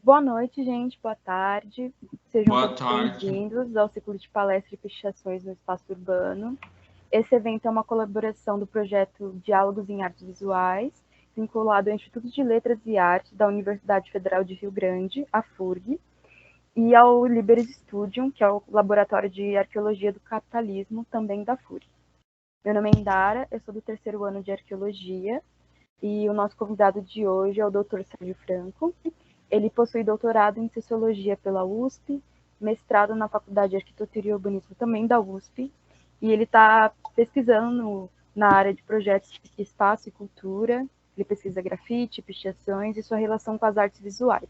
Boa noite, gente. Boa tarde. Sejam Boa todos tarde. bem-vindos ao ciclo de palestras e pichações no espaço urbano. Esse evento é uma colaboração do projeto Diálogos em Artes Visuais, vinculado ao Instituto de Letras e Artes da Universidade Federal de Rio Grande, a FURG, e ao Liberis Studium, que é o Laboratório de Arqueologia do Capitalismo, também da FURG. Meu nome é Indara, eu sou do terceiro ano de Arqueologia, e o nosso convidado de hoje é o Dr. Sérgio Franco. Ele possui doutorado em Sociologia pela USP, mestrado na Faculdade de Arquitetura e Urbanismo também da USP, e ele está pesquisando na área de projetos de espaço e cultura. Ele pesquisa grafite, pichações e sua relação com as artes visuais.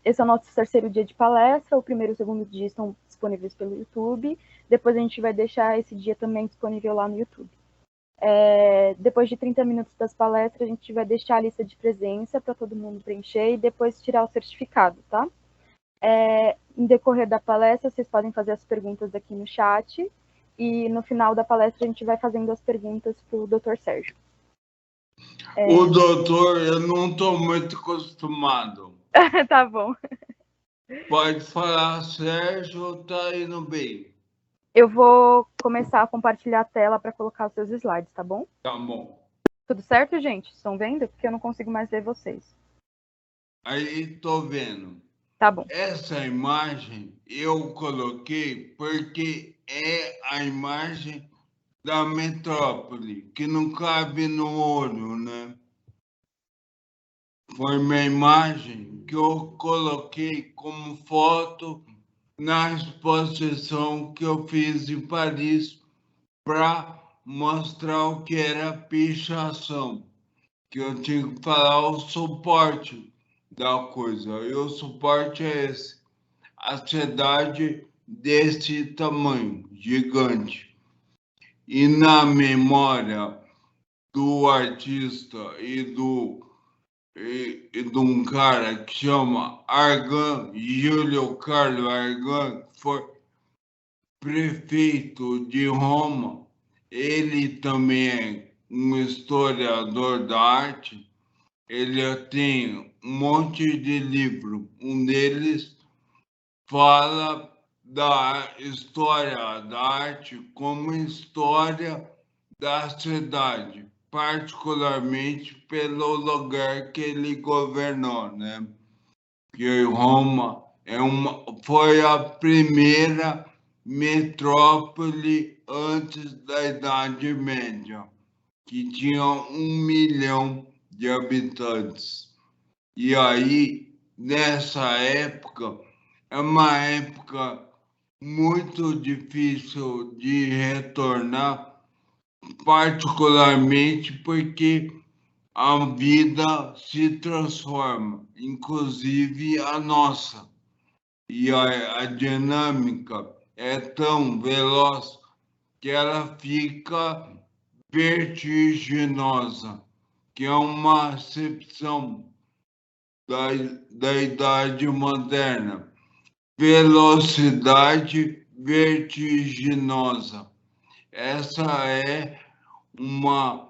Esse é o nosso terceiro dia de palestra, o primeiro e o segundo dia estão disponíveis pelo YouTube, depois a gente vai deixar esse dia também disponível lá no YouTube. Depois de 30 minutos das palestras, a gente vai deixar a lista de presença para todo mundo preencher e depois tirar o certificado, tá? Em decorrer da palestra, vocês podem fazer as perguntas aqui no chat e no final da palestra a gente vai fazendo as perguntas para o Dr. Sérgio. O doutor, eu não estou muito acostumado. Tá bom. Pode falar, Sérgio, tá indo bem. Eu vou começar a compartilhar a tela para colocar os seus slides, tá bom? Tá bom. Tudo certo, gente? Estão vendo? Porque eu não consigo mais ver vocês. Aí, tô vendo. Tá bom. Essa imagem eu coloquei porque é a imagem da metrópole, que não cabe no olho, né? Foi uma imagem que eu coloquei como foto na exposição que eu fiz em Paris para mostrar o que era pichação, que eu tinha que falar o suporte da coisa. E o suporte é esse, a cidade desse tamanho, gigante. E na memória do artista e de um cara que chama Argan, Júlio Carlos Argan, que foi prefeito de Roma. Ele também é um historiador da arte. Ele tem um monte de livro. Um deles fala da história da arte como história da cidade, particularmente pelo lugar que ele governou, né? Que Roma foi a primeira metrópole antes da Idade Média, que tinha 1 milhão de habitantes. E aí, nessa época, é uma época muito difícil de retornar, particularmente porque a vida se transforma, inclusive a nossa. E a dinâmica é tão veloz que ela fica vertiginosa, que é uma acepção da idade moderna. Velocidade vertiginosa. Essa é uma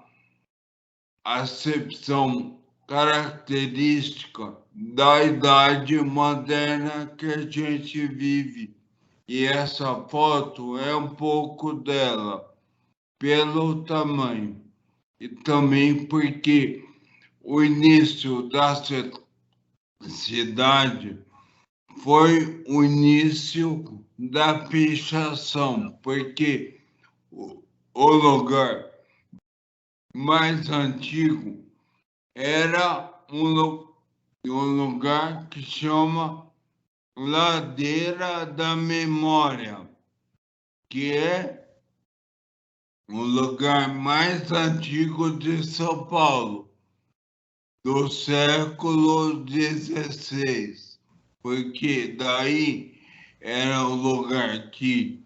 acepção característica da idade moderna que a gente vive. E essa foto é um pouco dela, pelo tamanho. E também porque o início da cidade foi o início da pichação, porque o lugar mais antigo era um lugar que chama Ladeira da Memória, que é o lugar mais antigo de São Paulo, do século XVI, porque daí era o lugar que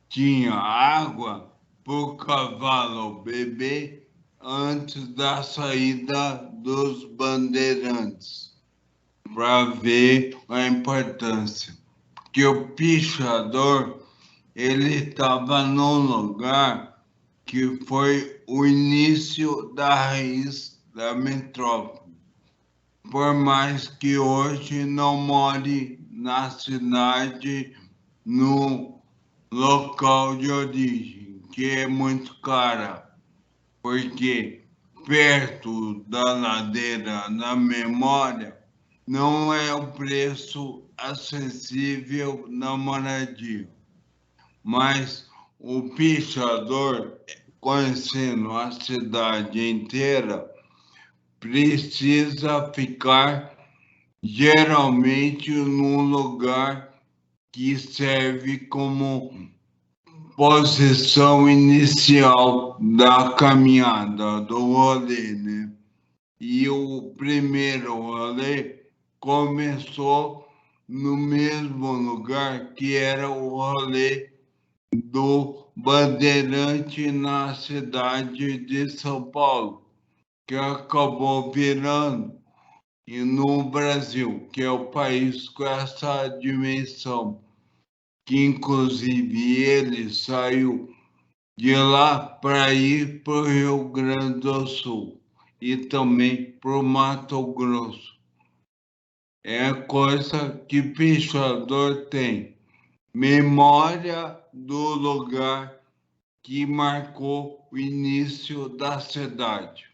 tinha água para o cavalo beber antes da saída dos bandeirantes, para ver a importância. Que o pichador ele estava num lugar que foi o início da raiz da metrópole. por mais que hoje não more na cidade, no local de origem, que é muito cara, porque perto da ladeira na memória não é o preço acessível na moradia, mas o pichador, conhecendo a cidade inteira, precisa ficar geralmente num lugar que serve como posição inicial da caminhada, do rolê, né? E o primeiro rolê começou no mesmo lugar que era o rolê do Bandeirante na cidade de São Paulo, que acabou virando e no Brasil, que é o país com essa dimensão, que inclusive ele saiu de lá para ir para o Rio Grande do Sul e também para o Mato Grosso. É coisa que pichador tem. Memória do lugar que marcou o início da cidade.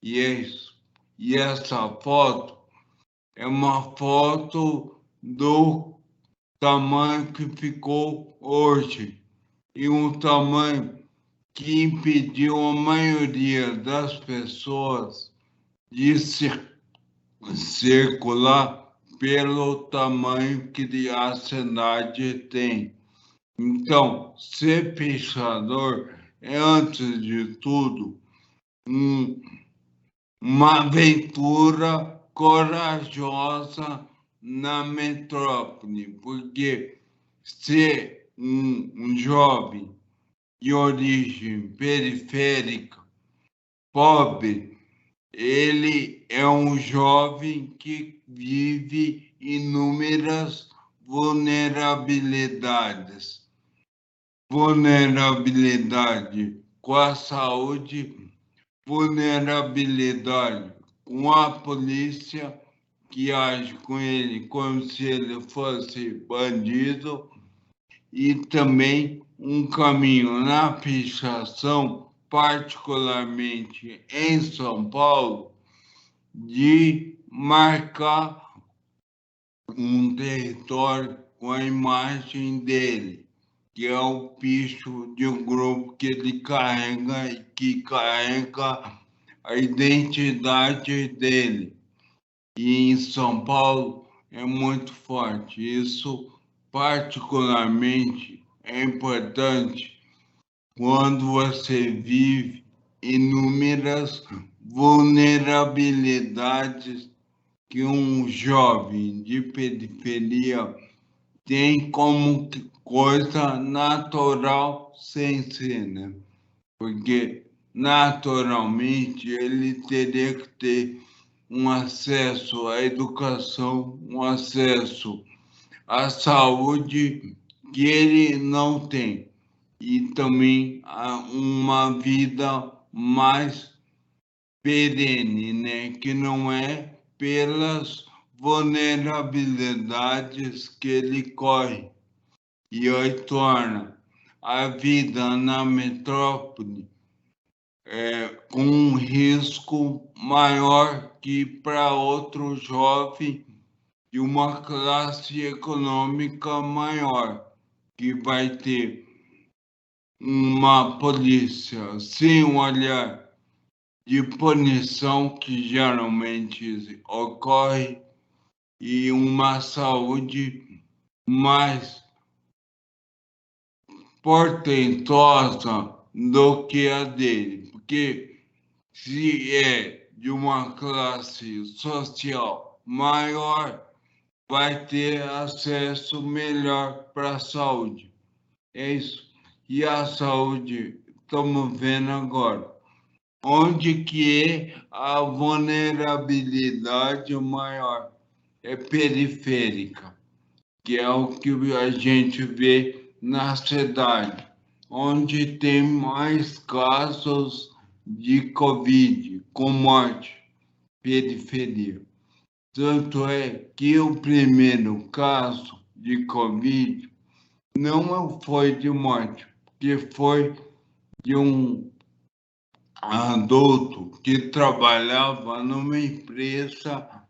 E é isso. E essa foto é uma foto do tamanho que ficou hoje. E um tamanho que impediu a maioria das pessoas de circular pelo tamanho que a cidade tem. Então, ser pichador é, antes de tudo, uma aventura corajosa na metrópole, porque ser um jovem de origem periférica, pobre, ele é um jovem que vive inúmeras vulnerabilidades. Vulnerabilidade com a saúde, vulnerabilidade com a polícia, que age com ele como se ele fosse bandido, e também um caminho na pichação, particularmente em São Paulo, de marcar um território com a imagem dele, que é o picho de um grupo que ele carrega e que carrega a identidade dele. E em São Paulo é muito forte. Isso, particularmente, é importante quando você vive inúmeras vulnerabilidades que um jovem de periferia tem como coisa natural sem ser, né? Porque naturalmente ele teria que ter um acesso à educação, um acesso à saúde que ele não tem e também a uma vida mais perene, né? Que não é pelas vulnerabilidades que ele corre e aí torna a vida na metrópole com um risco maior que para outro jovem de uma classe econômica maior, que vai ter uma polícia sem um olhar de punição que geralmente ocorre e uma saúde mais portentosa do que a dele, porque se é de uma classe social maior, vai ter acesso melhor para a saúde. É isso. E a saúde, estamos vendo agora, onde que é a vulnerabilidade maior? É periférica, que é o que a gente vê na cidade, onde tem mais casos de Covid com morte, periferia. Tanto é que o primeiro caso de Covid não foi de morte, que foi de um adulto que trabalhava numa empresa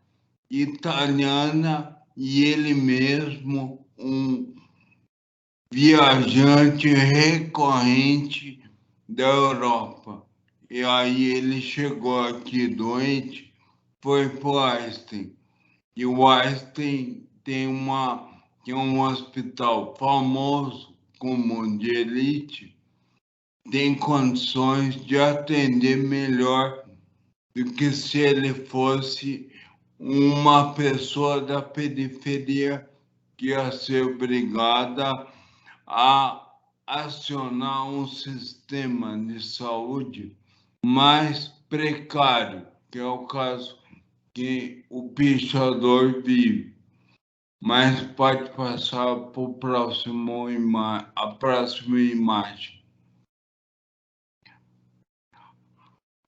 italiana e ele mesmo, um viajante recorrente da Europa. E aí ele chegou aqui doente, foi para o Einstein. E o Einstein tem um hospital famoso, como de elite, tem condições de atender melhor do que se ele fosse uma pessoa da periferia que ia ser obrigada a acionar um sistema de saúde mais precário, que é o caso que o pichador vive. Mas pode passar para a próxima imagem.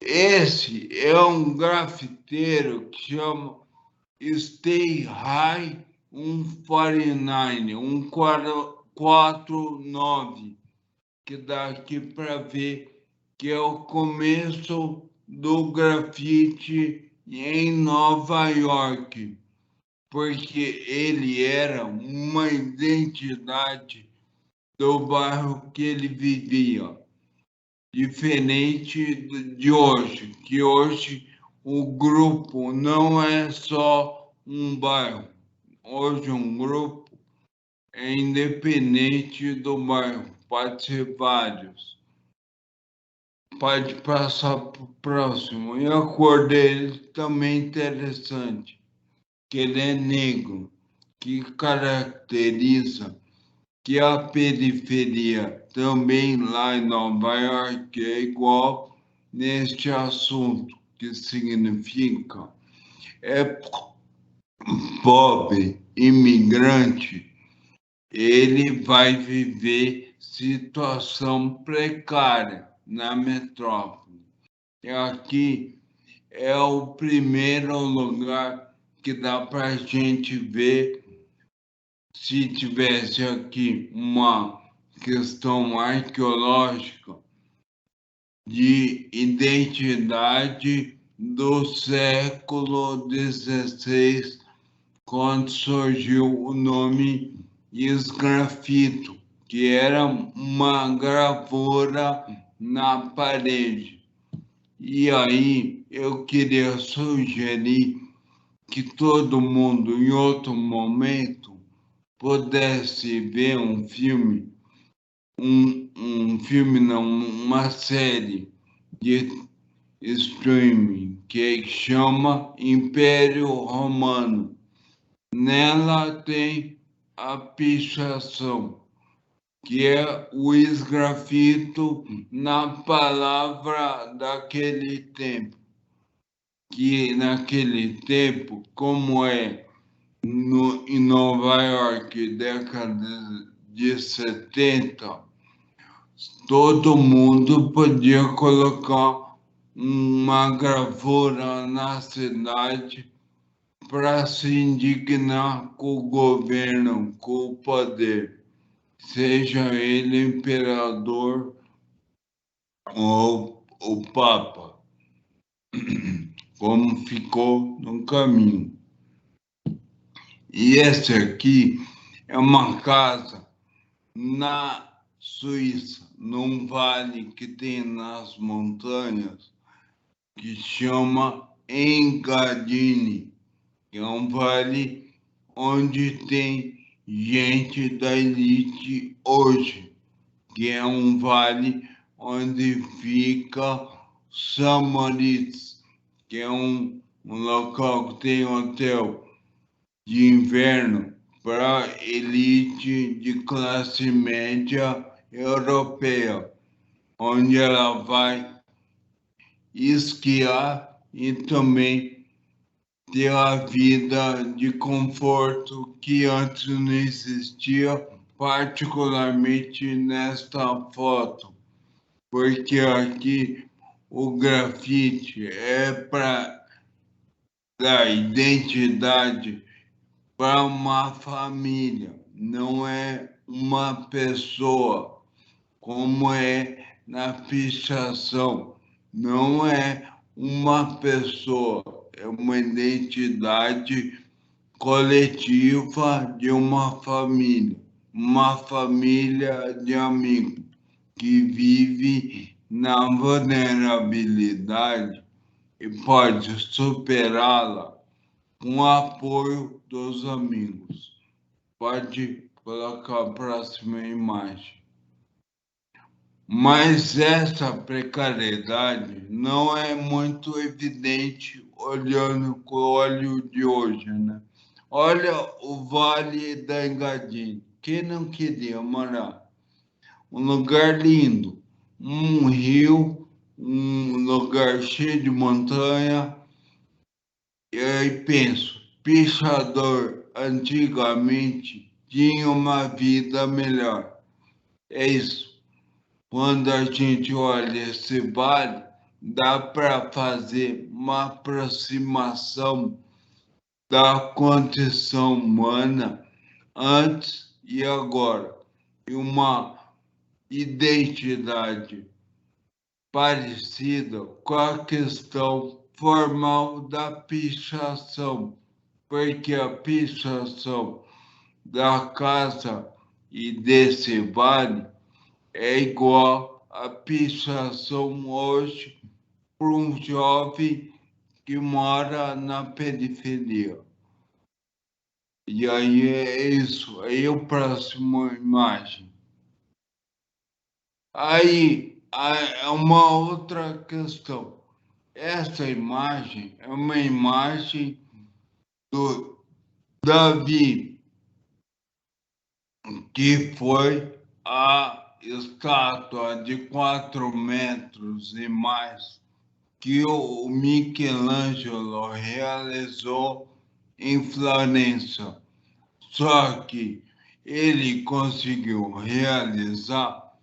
Esse é um grafiteiro que chama Stay High 149, 149, que dá aqui para ver que é o começo do grafite em Nova York, porque ele era uma identidade do bairro que ele vivia, diferente de hoje, que hoje o grupo não é só um bairro, hoje um grupo é independente do bairro, pode ser vários. Pode passar para o próximo. E a cor dele também é interessante, que ele é negro, que caracteriza que a periferia também lá em Nova York é igual neste assunto, que significa é pobre, imigrante, ele vai viver situação precária na metrópole. E aqui é o primeiro lugar que dá para a gente ver se tivesse aqui uma questão arqueológica de identidade do século XVI, quando surgiu o nome esgrafito, que era uma gravura na parede. E aí eu queria sugerir que todo mundo, em outro momento, pudesse ver um filme, filme não, uma série de streaming que chama Império Romano. Nela tem a pichação, que é o esgrafito na palavra daquele tempo. Que naquele tempo, como é em Nova York, década de 70, todo mundo podia colocar uma gravura na cidade para se indignar com o governo, com o poder, seja ele imperador ou o papa, como ficou no caminho. E esse aqui é uma casa na Suíça, num vale que tem nas montanhas, que chama Engadine, que é um vale onde tem gente da elite hoje, que é um vale onde fica Samoritz, que é um local que tem hotel de inverno para elite de classe média europeia, onde ela vai esquiar e também ter a vida de conforto que antes não existia, particularmente nesta foto, porque aqui o grafite é para da identidade para uma família, não é uma pessoa, como é na pichação. Não é uma pessoa, é uma identidade coletiva de uma família de amigos que vive na vulnerabilidade e pode superá-la com o apoio dos amigos. Pode colocar a próxima imagem. Mas essa precariedade não é muito evidente olhando com o olho de hoje, né? Olha o Vale da Engadina. Quem não queria morar? Um lugar lindo, um rio, um lugar cheio de montanha. E aí penso, pichador antigamente tinha uma vida melhor. É isso. Quando a gente olha esse vale, dá para fazer uma aproximação da condição humana antes e agora, e uma identidade parecida com a questão formal da pichação, porque a pichação da casa e desse vale é igual à pichação hoje para um jovem que mora na periferia. E aí é isso. Aí o próximo imagem. Aí é uma outra questão. Essa imagem é uma imagem do Davi, que foi a estátua de 4 metros e mais que o Michelangelo realizou em Florença. Só que ele conseguiu realizar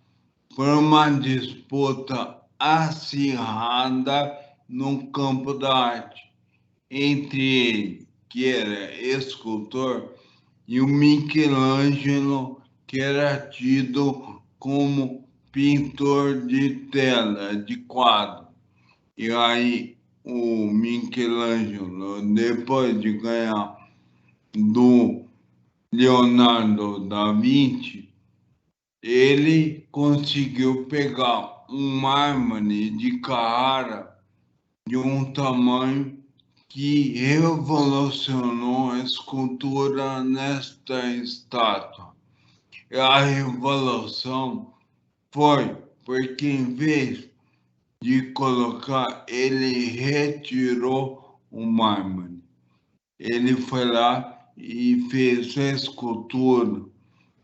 por uma disputa acirrada no campo da arte entre ele, que era escultor, e o Michelangelo, que era tido como pintor de tela, de quadro. E aí o Michelangelo, depois de ganhar do Leonardo da Vinci, ele conseguiu pegar um mármore de Carrara de um tamanho que revolucionou a escultura nesta estátua. E a revolução foi porque, em vez de colocar, ele retirou o mármore. Ele foi lá e fez a escultura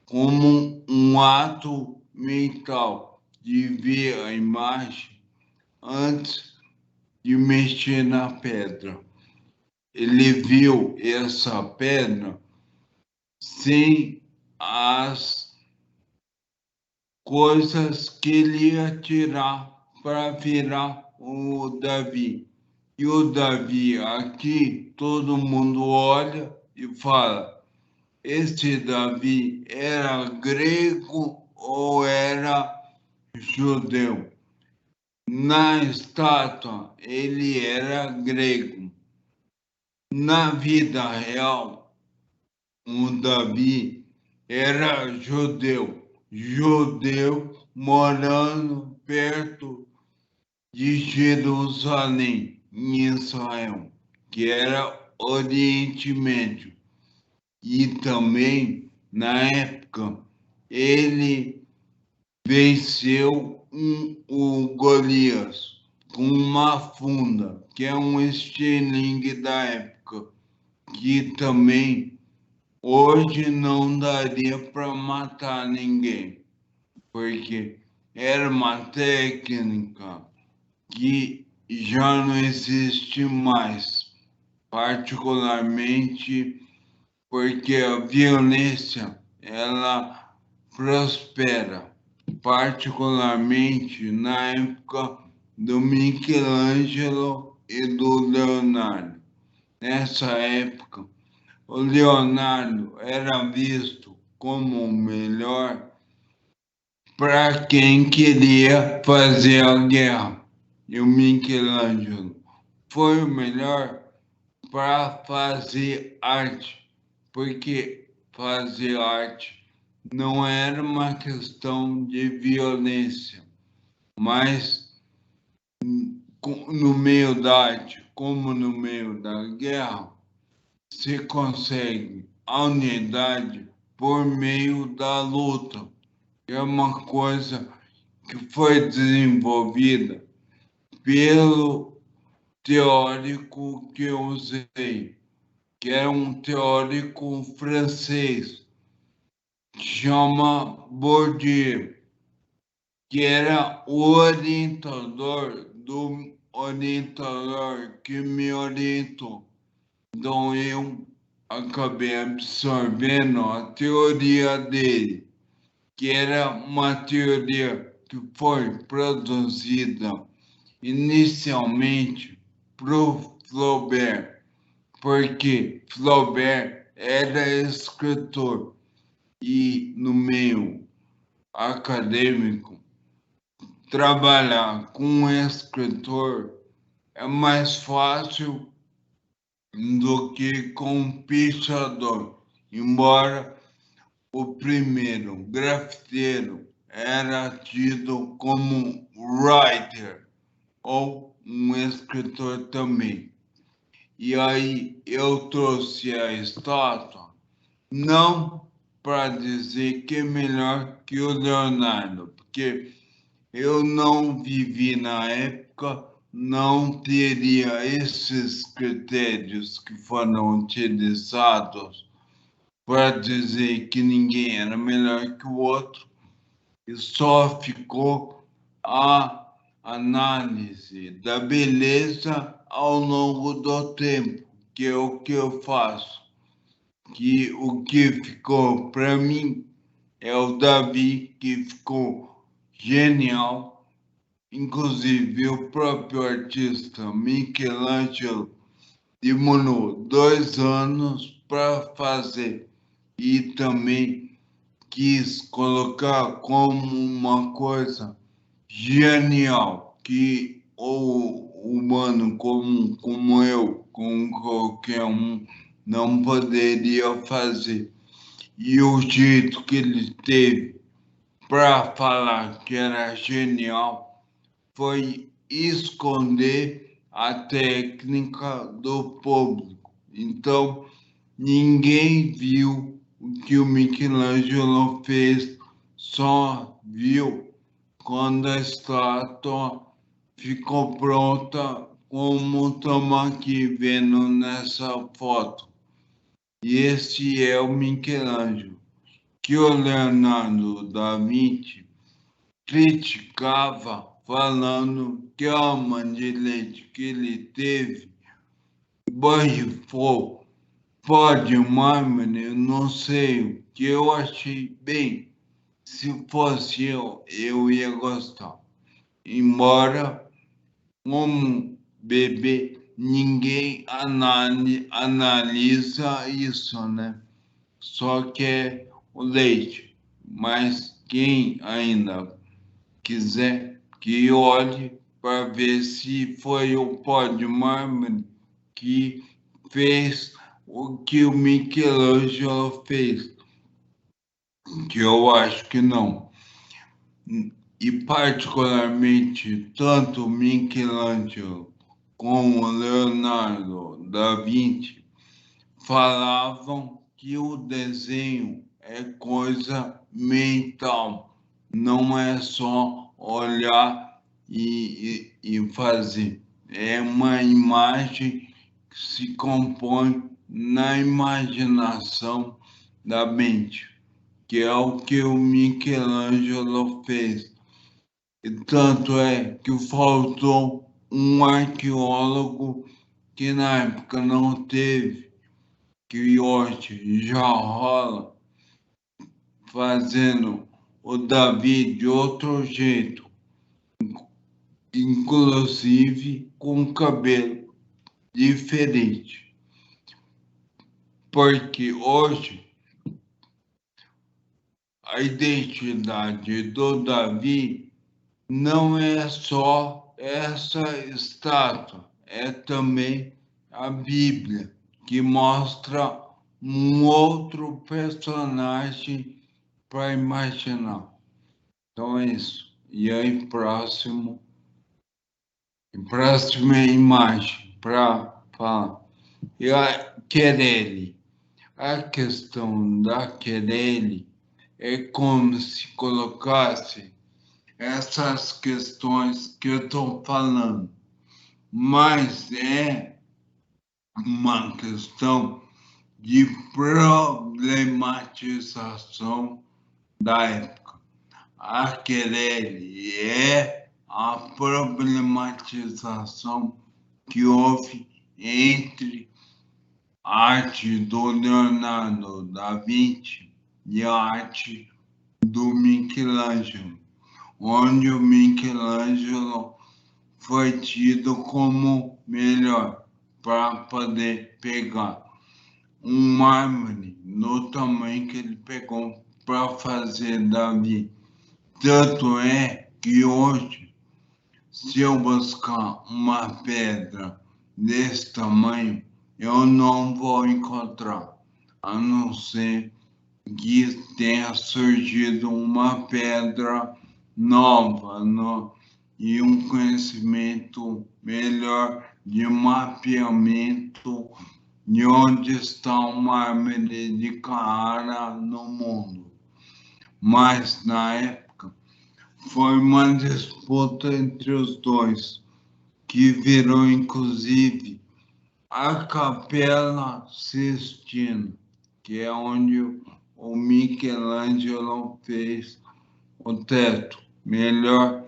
como um ato mental de ver a imagem antes de mexer na pedra. Ele viu essa pedra sem as coisas que ele ia tirar para virar o Davi. E o Davi aqui, todo mundo olha e fala: esse Davi era grego ou era judeu? Na estátua, ele era grego. Na vida real, o Davi era judeu morando perto de Jerusalém, em Israel, que era Oriente Médio. E também, na época, ele venceu o Golias com uma funda, que é um estilingue da época, que também hoje não daria para matar ninguém, porque era uma técnica que já não existe mais, particularmente porque a violência ela prospera, particularmente na época do Michelangelo e do Leonardo. nessa época, o Leonardo era visto como o melhor para quem queria fazer a guerra. E o Michelangelo foi o melhor para fazer arte, porque fazer arte não era uma questão de violência, mas no meio da arte, como no meio da guerra, se consegue a unidade por meio da luta. É uma coisa que foi desenvolvida pelo teórico que eu usei, que é um teórico francês, que chama Bourdieu, que era o orientador que me orientou. Então eu acabei absorvendo a teoria dele, que era uma teoria que foi produzida inicialmente por Flaubert, porque Flaubert era escritor e no meio acadêmico trabalhar com um escritor é mais fácil do que com um pichador, embora o primeiro grafiteiro era tido como writer ou um escritor também. E aí eu trouxe a estátua não para dizer que é melhor que o Leonardo, porque eu não vivi na época, não teria esses critérios que foram utilizados para dizer que ninguém era melhor que o outro, e só ficou a análise da beleza ao longo do tempo, que é o que eu faço. Que o que ficou para mim é o Davi, que ficou genial. Inclusive, o próprio artista Michelangelo demorou 2 anos para fazer e também quis colocar como uma coisa genial que o humano como eu, como qualquer um, não poderia fazer. E o jeito que ele teve para falar que era genial foi esconder a técnica do público. Então, ninguém viu o que o Michelangelo fez, só viu quando a estátua ficou pronta, como estamos aqui vendo nessa foto. E esse é o Michelangelo, que o Leonardo da Vinci criticava, falando que a alma de leite que ele teve borrifou pó de mármore, eu não sei, o que eu achei bem. Se fosse eu ia gostar. Embora, como bebê, ninguém analisa isso, né? Só quer o leite. Mas quem ainda quiser que olhe para ver se foi o pó de mármore que fez o que o Michelangelo fez, que eu acho que não. E particularmente tanto o Michelangelo como o Leonardo da Vinci falavam que o desenho é coisa mental, não é só olhar e fazer. É uma imagem que se compõe na imaginação da mente, que é o que o Michelangelo fez. E tanto é que faltou um arqueólogo que na época não teve, que hoje já rola, fazendo o Davi de outro jeito, inclusive com cabelo diferente. porque hoje a identidade do Davi não é só essa estátua, é também a Bíblia, que mostra um outro personagem para imaginar. Então é isso. E aí, próxima imagem para falar. E a Querelle. A questão da Querelle é como se colocasse essas questões que eu estou falando, mas é uma questão de problematização da época. A Querelle é a problematização que houve entre a arte do Leonardo da Vinci e a arte do Michelangelo, onde o Michelangelo foi tido como melhor para poder pegar um mármore no tamanho que ele pegou para fazer Davi. Tanto é que hoje, se eu buscar uma pedra desse tamanho, eu não vou encontrar, a não ser que tenha surgido uma pedra nova e um conhecimento melhor de mapeamento de onde está o mármore de Carrara no mundo. Mas, na época, foi uma disputa entre os dois, que virou, inclusive, a Capela Sistina, que é onde o Michelangelo fez o teto. Melhor,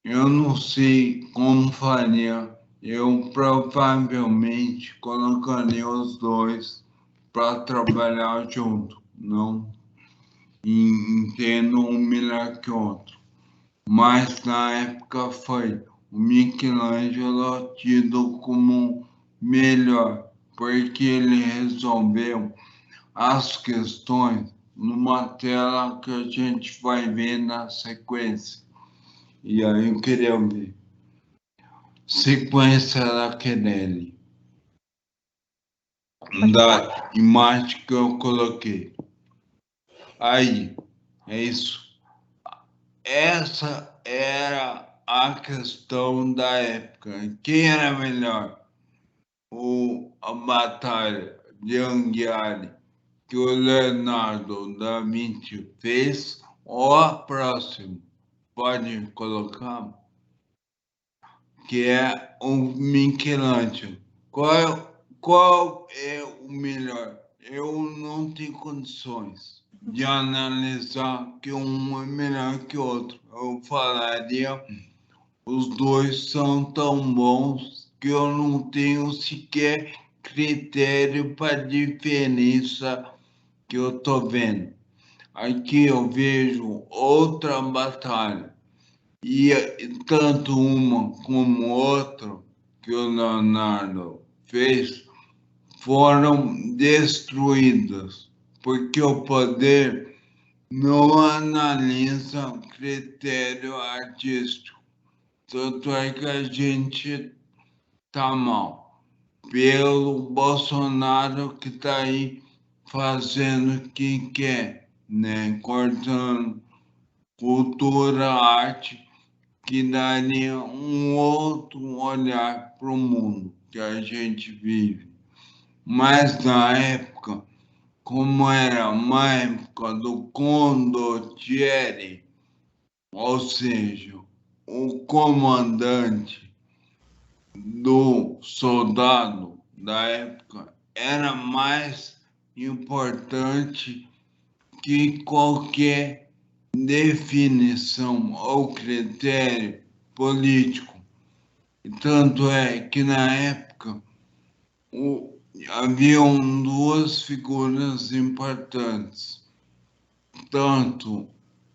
eu não sei como faria. Eu provavelmente colocaria os dois para trabalhar junto, não entendo um melhor que o outro. Mas na época foi o Michelangelo tido como melhor, porque ele resolveu as questões numa tela que a gente vai ver na sequência. E aí eu queria ver. Sequência da Querelle. Da imagem que eu coloquei. Aí, é isso. Essa era a questão da época. Quem era melhor? A batalha de Anghiari que o Leonardo da Vinci fez ou a próxima? Pode colocar? Que é o Michelangelo. Qual é o melhor? Eu não tenho condições de analisar que um é melhor que o outro. Eu falaria, os dois são tão bons que eu não tenho sequer critério para diferença que eu estou vendo. Aqui eu vejo outra batalha. E tanto uma como outra que o Leonardo fez foram destruídas, porque o poder não analisa critério artístico. Tanto é que a gente tá mal pelo Bolsonaro que tá aí fazendo o que quer, né? Cortando cultura, arte, que daria um outro olhar para o mundo que a gente vive. Mas na época, como era uma época do condottieri, ou seja, o comandante do soldado da época era mais importante que qualquer definição ou critério político. Tanto é que na época haviam duas figuras importantes, tanto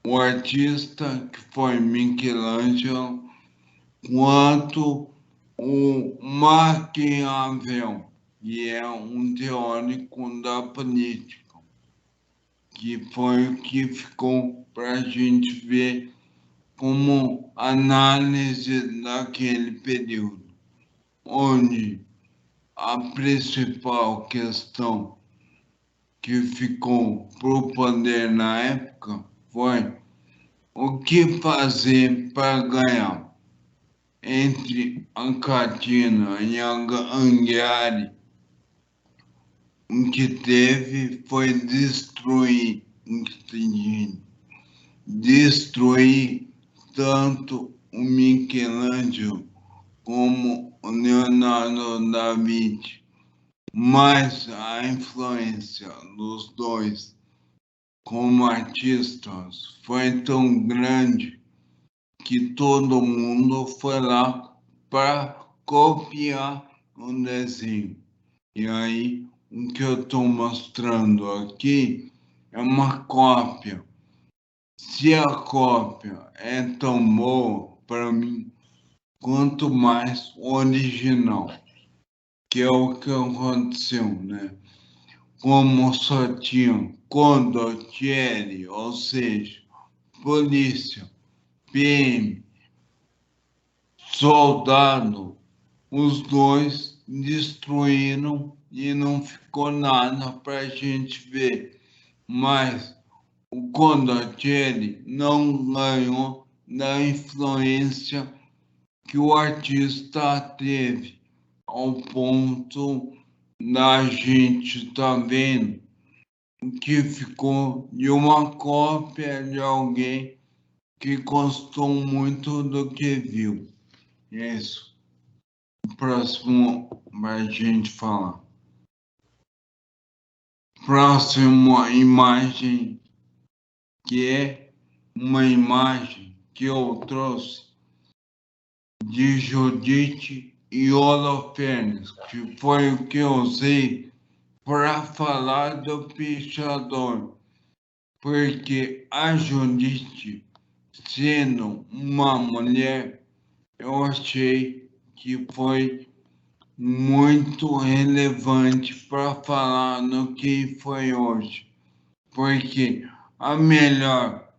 o artista, que foi Michelangelo, quanto o Maquiavel, e é um teórico da política, que foi o que ficou para a gente ver como análise daquele período, onde a principal questão que ficou para o poder na época foi o que fazer para ganhar entre a Catina e a Anghiari. O que teve foi destruir tanto o Michelangelo como o Leonardo da Vinci, mas a influência dos dois como artistas foi tão grande que todo mundo foi lá para copiar o desenho. E aí, o que eu estou mostrando aqui é uma cópia. Se a cópia é tão boa para mim, quanto mais o original, que é o que aconteceu, né? Como só tinha condottieri, ou seja, polícia, PM, soldado, os dois destruíram e não ficou nada para a gente ver. Mas o Condottieri não ganhou da influência que o artista teve, ao ponto da gente estar vendo que ficou de uma cópia de alguém que gostou muito do que viu. É isso. Próximo para a gente falar. Próxima imagem, que é uma imagem que eu trouxe de Judite e Holofernes, que foi o que eu usei para falar do pichador, porque a Judite, sendo uma mulher, eu achei que foi muito relevante para falar no que foi hoje, porque a melhor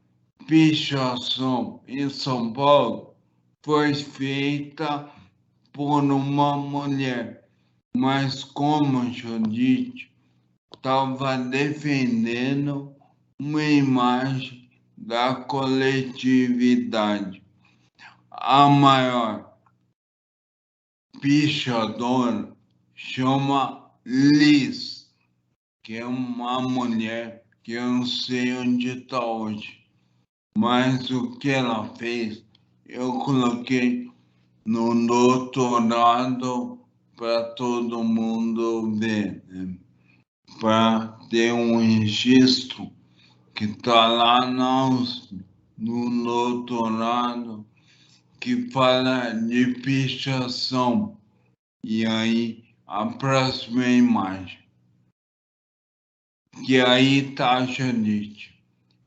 pichação em São Paulo foi feita por uma mulher, mas como Judite estava defendendo uma imagem da coletividade. A maior pichadora chama Liz, que é uma mulher que eu não sei onde está hoje, mas o que ela fez eu coloquei no doutorado para todo mundo ver, né? Para ter um registro que está lá no doutorado que fala de pichação. E aí, a próxima imagem, que aí está a Janite.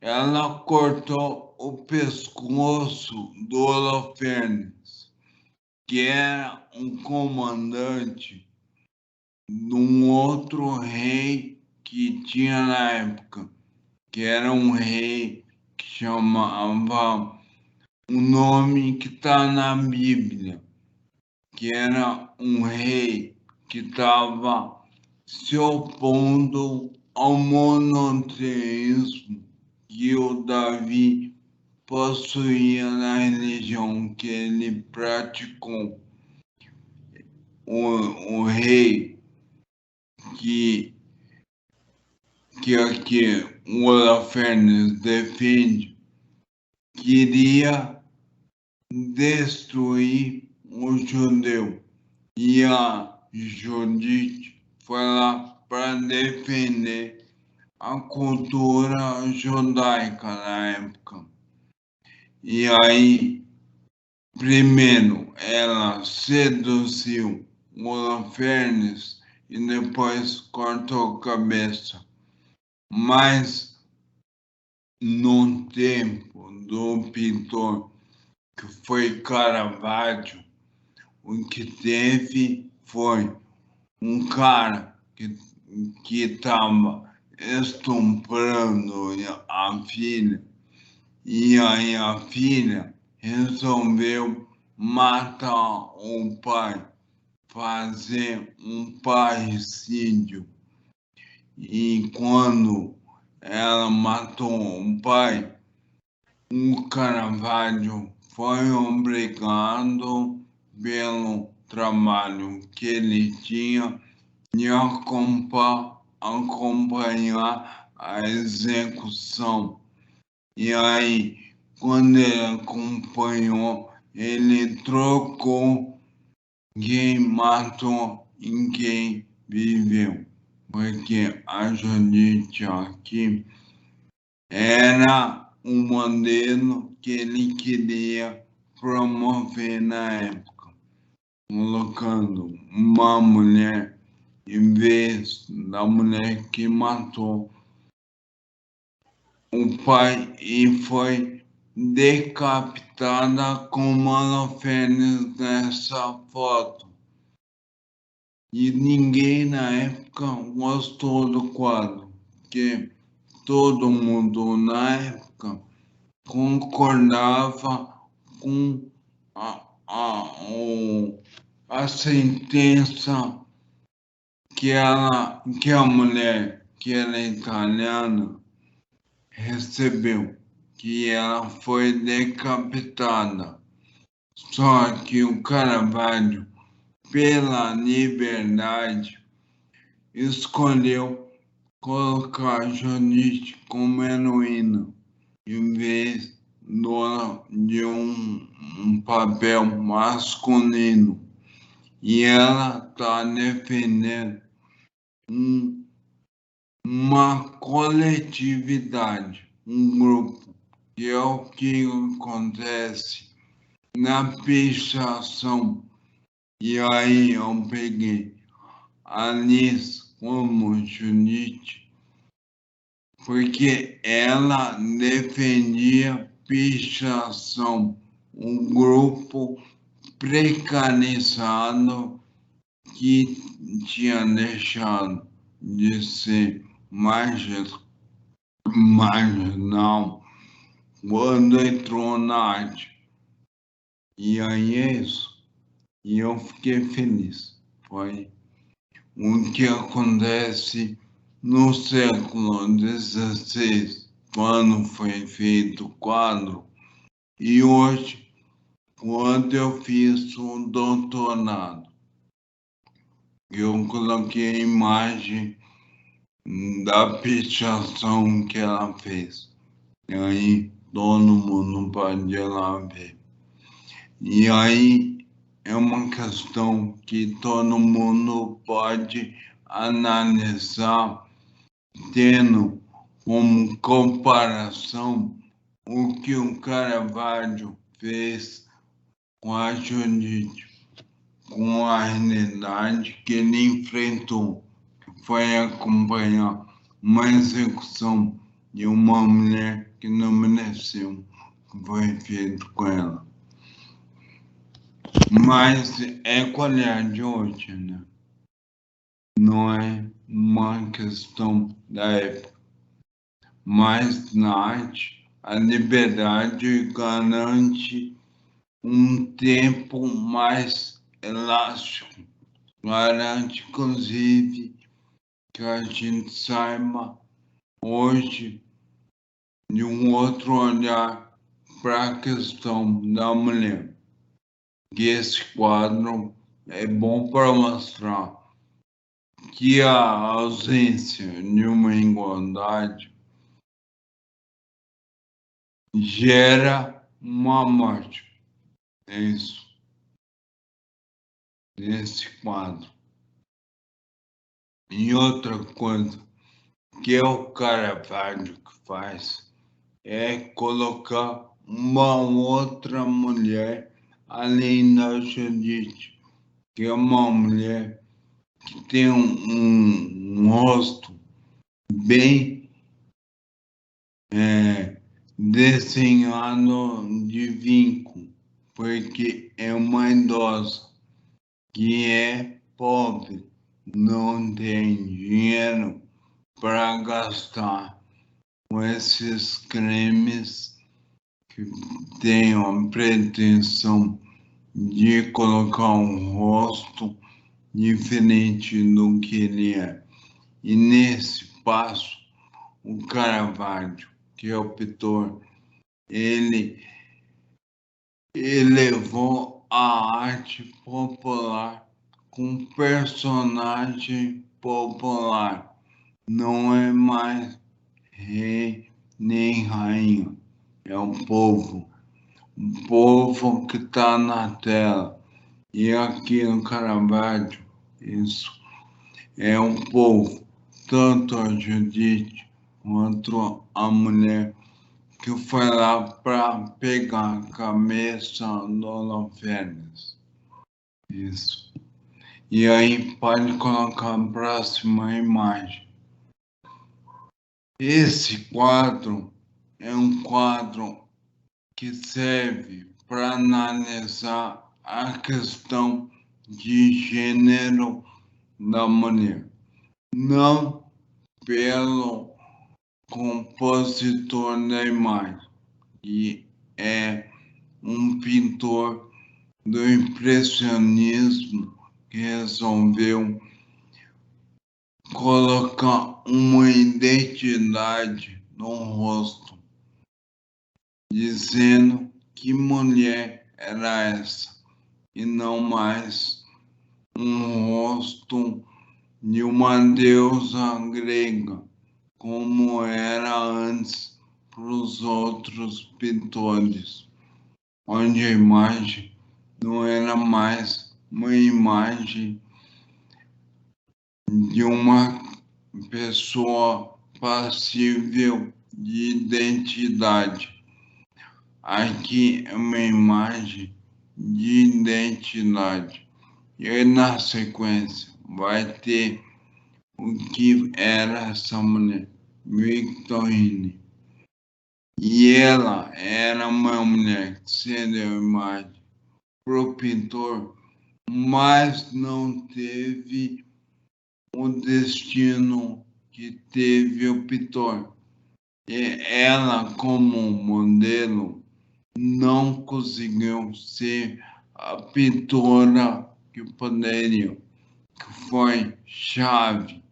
Ela cortou o pescoço do Holofernes, que era um comandante de um outro rei que tinha na época, que era um rei que chamava o nome que está na Bíblia, que era um rei que estava se opondo ao monoteísmo que o Davi possuía na religião que ele praticou. O rei que aqui o Holofernes defende queria destruir o judeu e a Judite foi lá para defender a cultura judaica na época. E aí, primeiro, ela seduziu o Holofernes e depois cortou a cabeça. Mas no tempo do pintor que foi Caravaggio, o que teve foi um cara que estava estuprando a filha, e aí a filha resolveu matar o pai, fazer um parricídio. E quando ela matou o pai, o Caravaggio foi obrigado, pelo trabalho que ele tinha, de acompanhar a execução. E aí, quando ele acompanhou, ele trocou quem matou em quem viveu. Porque a Judite aqui era um modelo que ele queria promover na época, colocando uma mulher em vez da mulher que matou o pai e foi decapitada como ela fez nessa foto. E ninguém na época gostou do quadro, porque todo mundo na época concordava com a, a sentença que a mulher, que era italiana, recebeu, que ela foi decapitada. Só que o Caravaggio, pela liberdade, escolheu colocar Judite como heroína, em vez de um papel masculino. E ela está defendendo um, uma coletividade, um grupo, que é o que acontece na pichação. E aí eu peguei a Liz como Judite, porque ela defendia pichação, um grupo precarizado que tinha deixado de ser marginal quando entrou na arte. E aí é isso. E eu fiquei feliz. Foi o que acontece no século XVI, quando foi feito o quadro, e hoje, quando eu fiz o doutorado, eu coloquei a imagem da pichação que ela fez. E aí todo mundo pode ir lá ver. E aí é uma questão que todo mundo pode analisar, tendo como comparação o que o Caravaggio fez com a Judite, com a realidade que ele enfrentou, que foi acompanhar uma execução de uma mulher que não mereceu o que foi feito com ela. Mas é com o olhar de hoje, né? Não é uma questão da época. Mas na arte, a liberdade garante um tempo mais elástico, garante inclusive que a gente saiba hoje de um outro olhar para a questão da mulher. E esse quadro é bom para mostrar que a ausência de uma igualdade gera uma morte. É isso, nesse quadro. E outra coisa que é o Caravaggio que faz é colocar uma outra mulher além da Judite, que é uma mulher que tem um rosto bem desenhado de vinco, porque é uma idosa que é pobre, não tem dinheiro para gastar com esses cremes que tenham a pretensão de colocar um rosto diferente do que ele é. E nesse passo, o Caravaggio, que é o pintor, ele elevou a arte popular com personagem popular. Não é mais rei nem rainha, é o povo que está na tela. E aqui no Caravaggio, isso é um povo, tanto a Judite quanto a mulher que foi lá para pegar a cabeça do Holofernes. Isso. E aí pode colocar a próxima imagem. Esse quadro é um quadro que serve para analisar a questão de gênero da mulher, não pelo compositor da imagem, que é um pintor do impressionismo que resolveu colocar uma identidade no rosto, dizendo que mulher era essa e não mais um rosto de uma deusa grega, como era antes para os outros pintores, onde a imagem não era mais uma imagem de uma pessoa passível de identidade. Aqui é uma imagem de identidade. E aí, na sequência, vai ter o que era essa mulher, Victorine. E ela era uma mulher que cedeu a imagem para o pintor, mas não teve o destino que teve o pintor. E ela, como modelo, não conseguiu ser a pintora que poderia, que foi chave,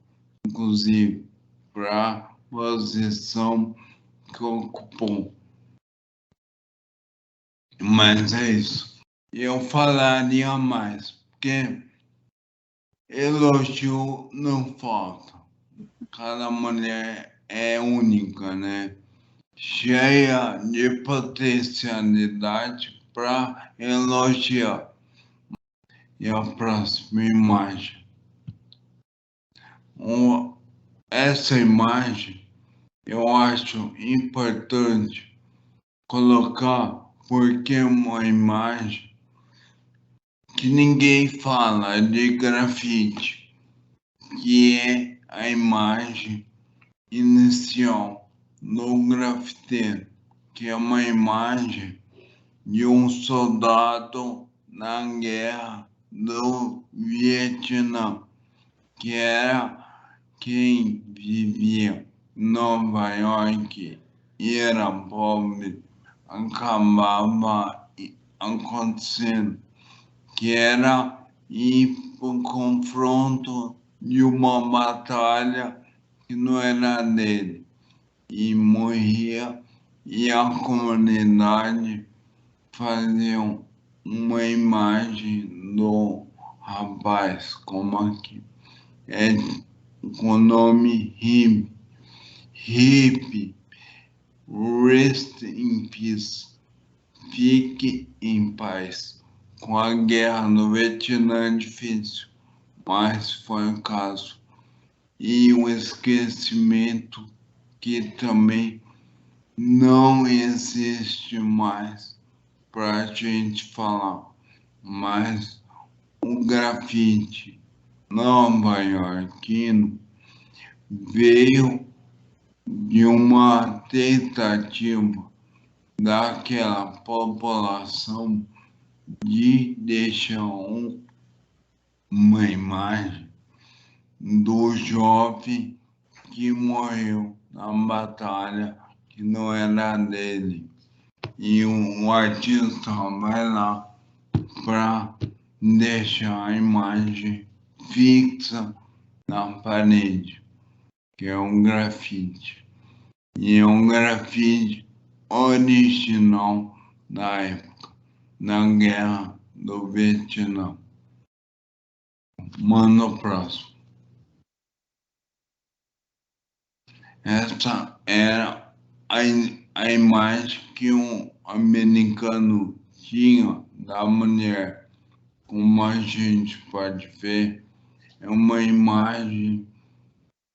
inclusive, para a posição que ocupou. Mas é isso. Eu falaria mais, porque elogio não falta. Cada mulher é única, né? Cheia de potencialidade para elogiar. E a próxima imagem. Essa imagem eu acho importante colocar porque é uma imagem que ninguém fala de grafite, que é a imagem inicial no grafiteiro, que é uma imagem de um soldado na guerra do Vietnã, que era quem vivia em Nova York e era pobre, acabava acontecendo, que era ir para o confronto de uma batalha que não era dele, e morria, e a comunidade fazia uma imagem do rapaz, como aqui, é com o nome Hip, Rest in Peace, fique em paz. Com a guerra no Vietnã é difícil, mas foi o caso. E o esquecimento que também não existe mais para a gente falar, mas o grafite nova-iorquino veio de uma tentativa daquela população de deixar uma imagem do jovem que morreu na batalha que não era dele. E o artista vai lá para deixar a imagem fixa na parede, que é um grafite. E é um grafite original da época, na Guerra do Vietnã. Manda o próximo. Essa era a imagem que um americano tinha da mulher. Como a gente pode ver, é uma imagem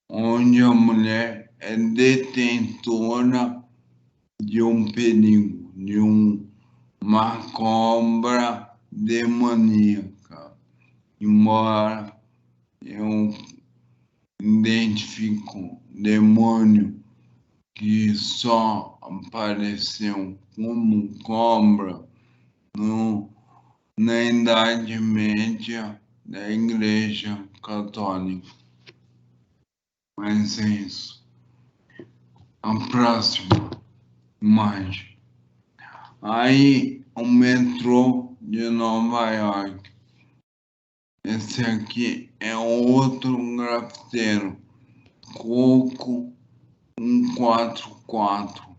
onde a mulher é detentora de um perigo, de uma cobra demoníaca. Embora eu identifique um demônio que só apareceu como cobra na Idade Média da Igreja Católica. Mas é isso. A próxima imagem. Aí o metrô de Nova York. Esse aqui é outro grafiteiro, Coco 144,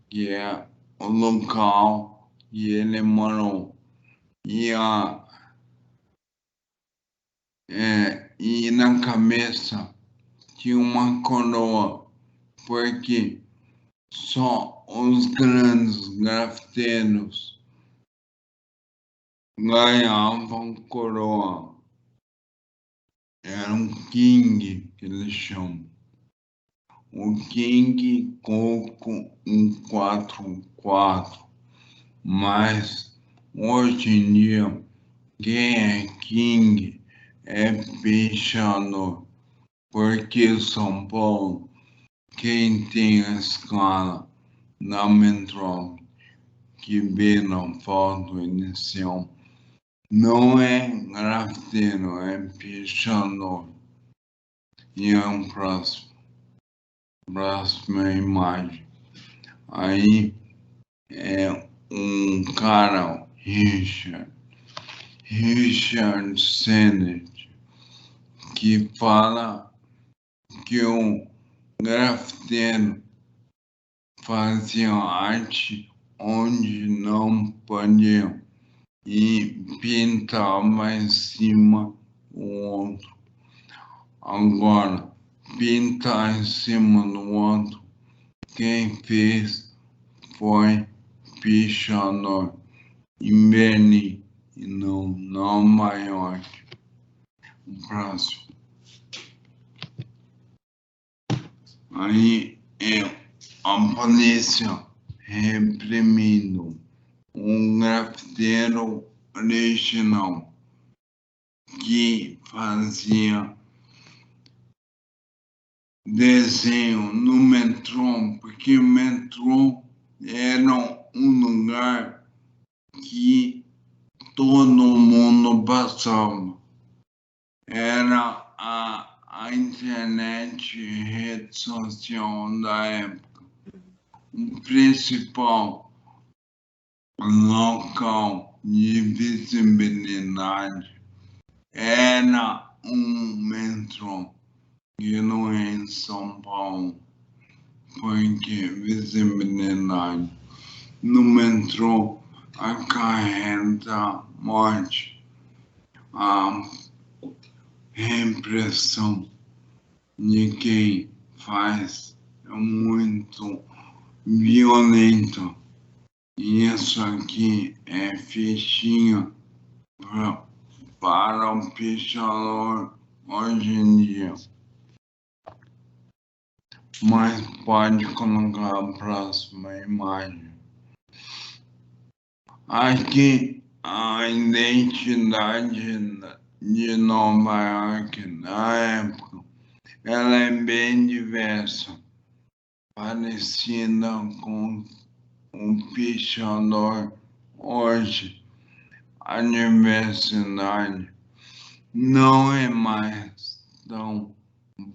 que é o local que ele morou. E na cabeça tinha uma coroa, porque só os grandes grafiteiros ganhavam coroa. Era um king que eles chamam. O King Coco 144. Mas hoje em dia, quem é King é pichador. Porque São Paulo, quem tem a escala na metrópole que vê na foto inicial, não é grafiteiro, é pichador. E é um próxima imagem. Aí é um cara, Richard Sennett, que fala que o grafiteiro fazia arte onde não podia e pintava em cima o outro. Agora, pintar em cima do outro, quem fez foi pichador em Berlim e não Nova York. O próximo. Aí é a polícia reprimindo um grafiteiro original que fazia desenho no metrô, porque o metrô era um lugar que todo mundo passava. Era a internet e rede social da época. O principal local de visibilidade era um metrô, e não é em São Paulo, porque visibilidade no metrô acarreta morte, a repressão de quem faz é muito violenta. E isso aqui é fichinha para o pichador hoje em dia. Mas pode colocar a próxima imagem. Aqui a identidade de Nova York na época, ela é bem diversa, parecida com o pichador hoje. A diversidade não é mais tão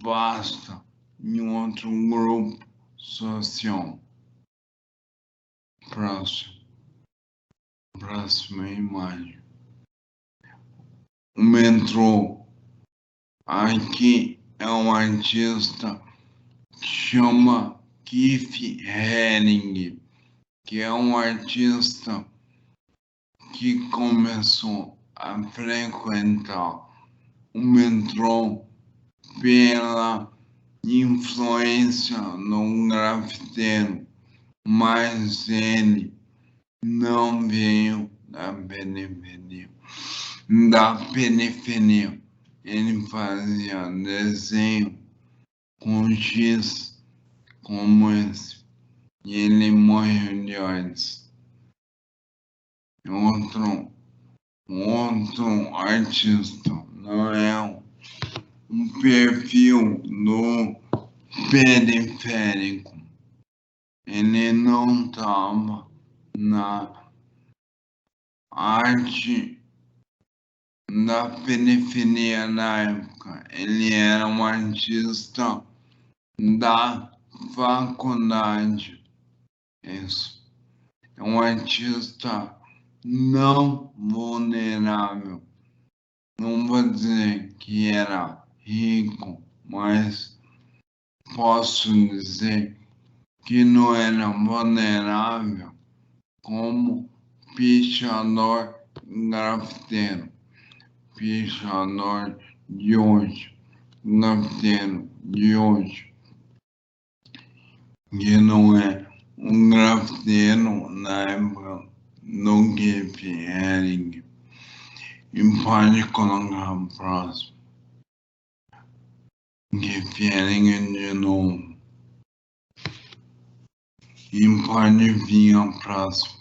vasta em outro grupo social. Próxima imagem. O metrô. Aqui é um artista que chama Keith Haring, que é um artista que começou a frequentar o metrô pela influência no grafiteiro, mas ele não veio da periferia. Ele fazia desenho com X como esse, e ele morreu de AIDS. Outro artista, não é um perfil no periférico. Ele não estava na arte da periferia na época. Ele era um artista da faculdade. Isso. É um artista não vulnerável. Não vou dizer que era rico, mas posso dizer que não era vulnerável como pichador grafiteiro. Pichador de hoje, grafiteiro de hoje, que não é um grafiteiro na época do Keith Haring. E pode colocar o próximo. Keith Haring de novo. E pode vir ao próximo.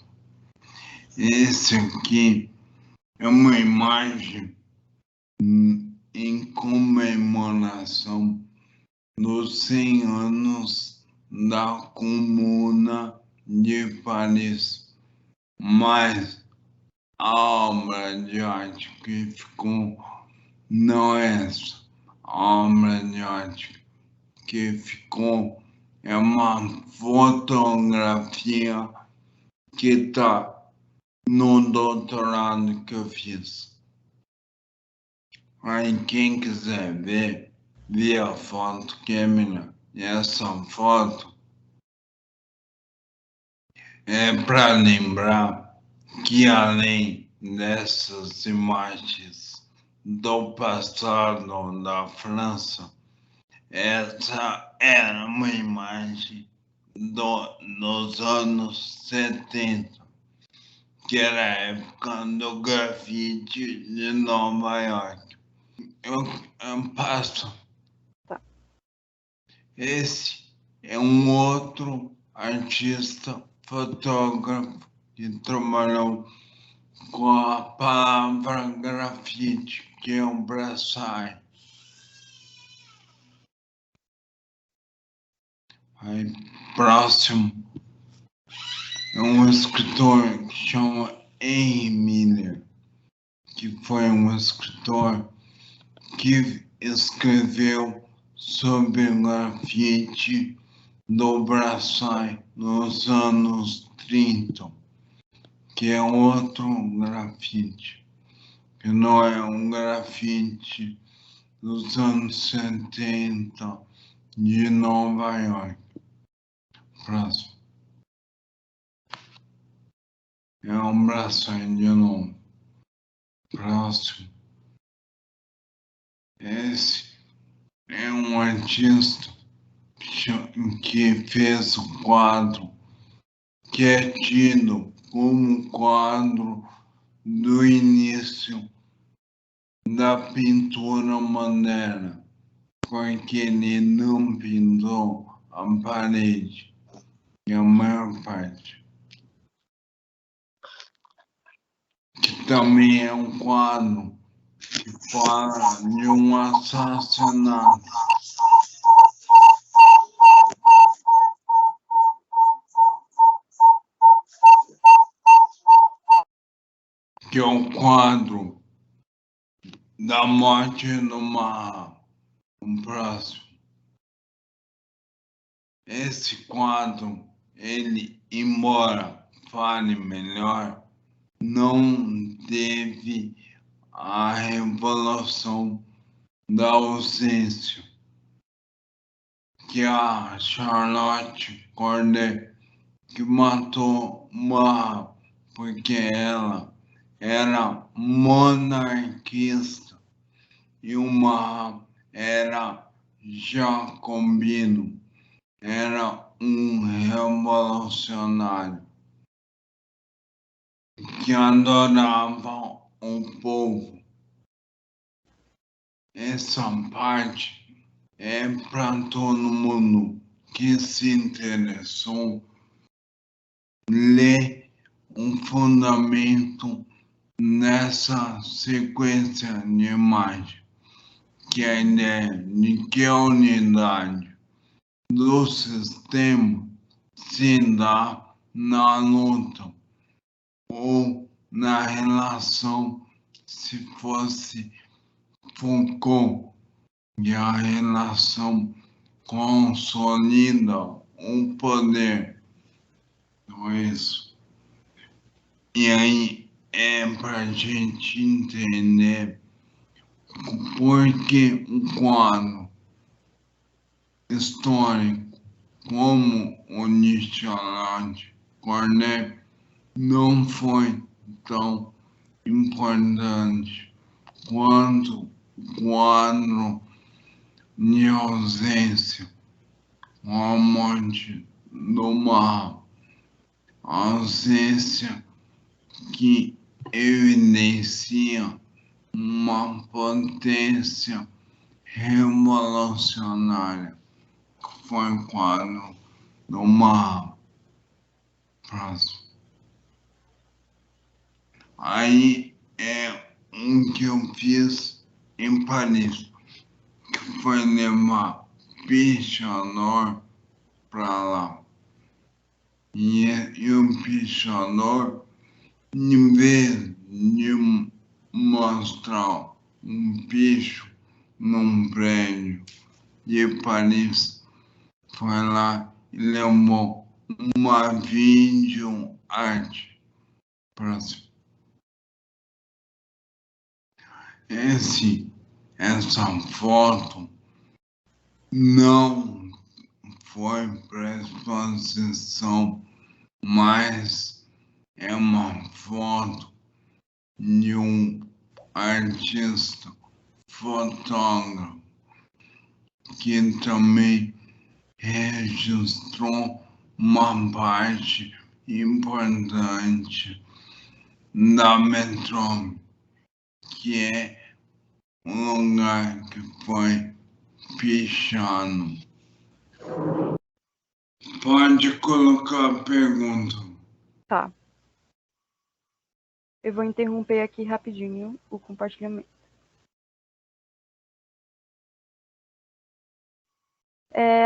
Esse aqui é uma imagem em comemoração dos 100 anos da Comuna de Paris, mas a obra de arte que ficou não é essa. A obra de arte que ficou é uma fotografia que está no doutorado que eu fiz. Aí quem quiser ver a foto que é melhor. E essa foto é para lembrar que além dessas imagens do passado da França, essa era uma imagem dos anos 70, que era a época do grafite de Nova York. Eu passo. Tá. Esse é um outro artista fotógrafo que trabalhou com a palavra grafite, que é um braçai. Aí, próximo é um escritor que chama Henry Miller, que foi um escritor que escreveu sobre grafite do braçai nos anos 30, que é outro grafite, que não é um grafite dos anos 70 de Nova York. Próximo. É um braçai de novo. Próximo. Esse é um artista que fez o quadro que é tido como quadro do início da pintura moderna, porque ele não pintou a parede, e a maior parte. Que também é um quadro que fala de um assassinato. Que é o quadro da morte numa próximo. Esse quadro, ele, embora fale melhor, não teve a revolução da ausência que a Charlotte Corday, que matou Marra porque ela era monarquista e o Marra era jacobino, era um revolucionário que adorava o povo. Essa parte é para todo mundo que se interessou ler um fundamento nessa sequência de imagem, que é a ideia de que a unidade do sistema se dá na luta ou na relação, se fosse Foucault, e a relação consolida o poder. Então, isso. E aí é para a gente entender por que um quadro histórico como o Nicholas Corday não foi tão importante quanto o quadro de ausência, a morte do mar, a ausência que evidencia uma potência revolucionária, que foi o quadro do mar. Próximo. Aí é um que eu fiz em Paris, que foi levar Pichonor para lá. E o Pichonor, em vez de mostrar um bicho num prédio de Paris, foi lá e levou uma vídeo arte. Próximo. Essa foto não foi para exposição, mas é uma foto de um artista fotógrafo que também registrou uma parte importante da metrópole, que é um lugar que foi pichado. Pode colocar a pergunta. Tá. Eu vou interromper aqui rapidinho o compartilhamento.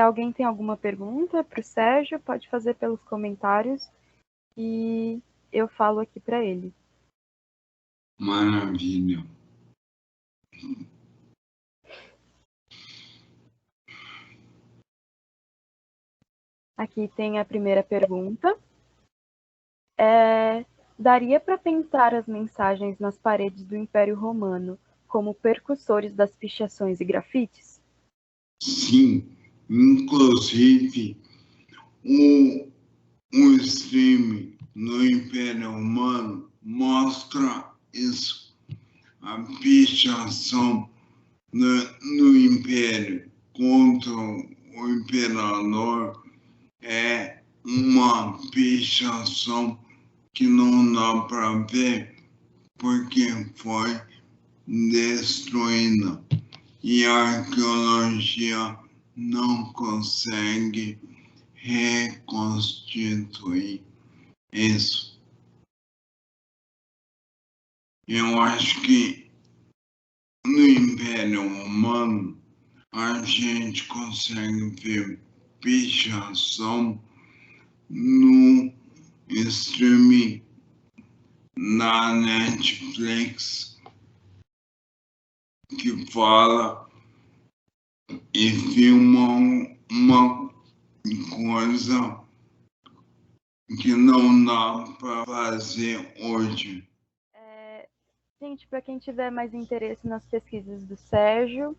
Alguém tem alguma pergunta para o Sérgio? Pode fazer pelos comentários e eu falo aqui para ele. Maravilha. Aqui tem a primeira pergunta. Daria para pintar as mensagens nas paredes do Império Romano como percussores das pichações e grafites? Sim, inclusive o stream no Império Romano mostra isso. A pichação no Império contra o Imperador é uma pichação que não dá para ver porque foi destruída e a arqueologia não consegue reconstituir isso. Eu acho que no Império Romano a gente consegue ver pichação no streaming na Netflix que fala e filmam uma coisa que não dá para fazer hoje. Gente, para quem tiver mais interesse nas pesquisas do Sérgio,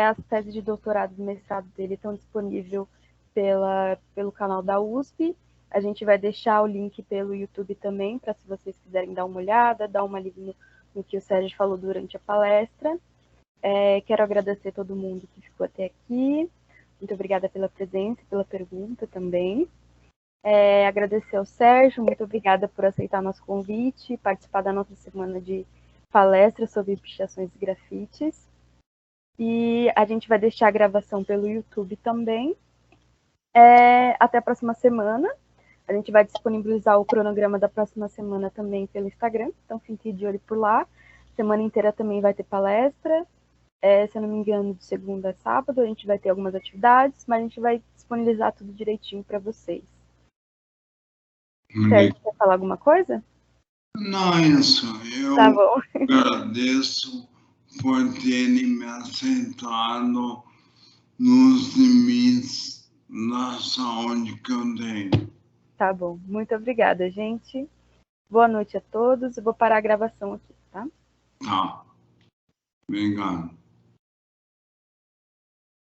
as teses de doutorado e mestrado dele estão disponíveis pelo canal da USP. A gente vai deixar o link pelo YouTube também, para se vocês quiserem dar uma olhada, dar uma lida no que o Sérgio falou durante a palestra. Quero agradecer a todo mundo que ficou até aqui. Muito obrigada pela presença e pela pergunta também. Agradecer ao Sérgio, muito obrigada por aceitar nosso convite, participar da nossa semana de palestra sobre pichações e grafites. E a gente vai deixar a gravação pelo YouTube também. Até a próxima semana. A gente vai disponibilizar o cronograma da próxima semana também pelo Instagram, então fique de olho por lá. Semana inteira também vai ter palestra. Se eu não me engano, de segunda a sábado, a gente vai ter algumas atividades, mas a gente vai disponibilizar tudo direitinho para vocês. Sérgio, quer falar alguma coisa? Não, isso. Eu Tá bom. agradeço por terem me aceitado nos limites da saúde que eu tenho. Tá bom. Muito obrigada, gente. Boa noite a todos. Eu vou parar a gravação aqui, tá? Tá. Obrigado.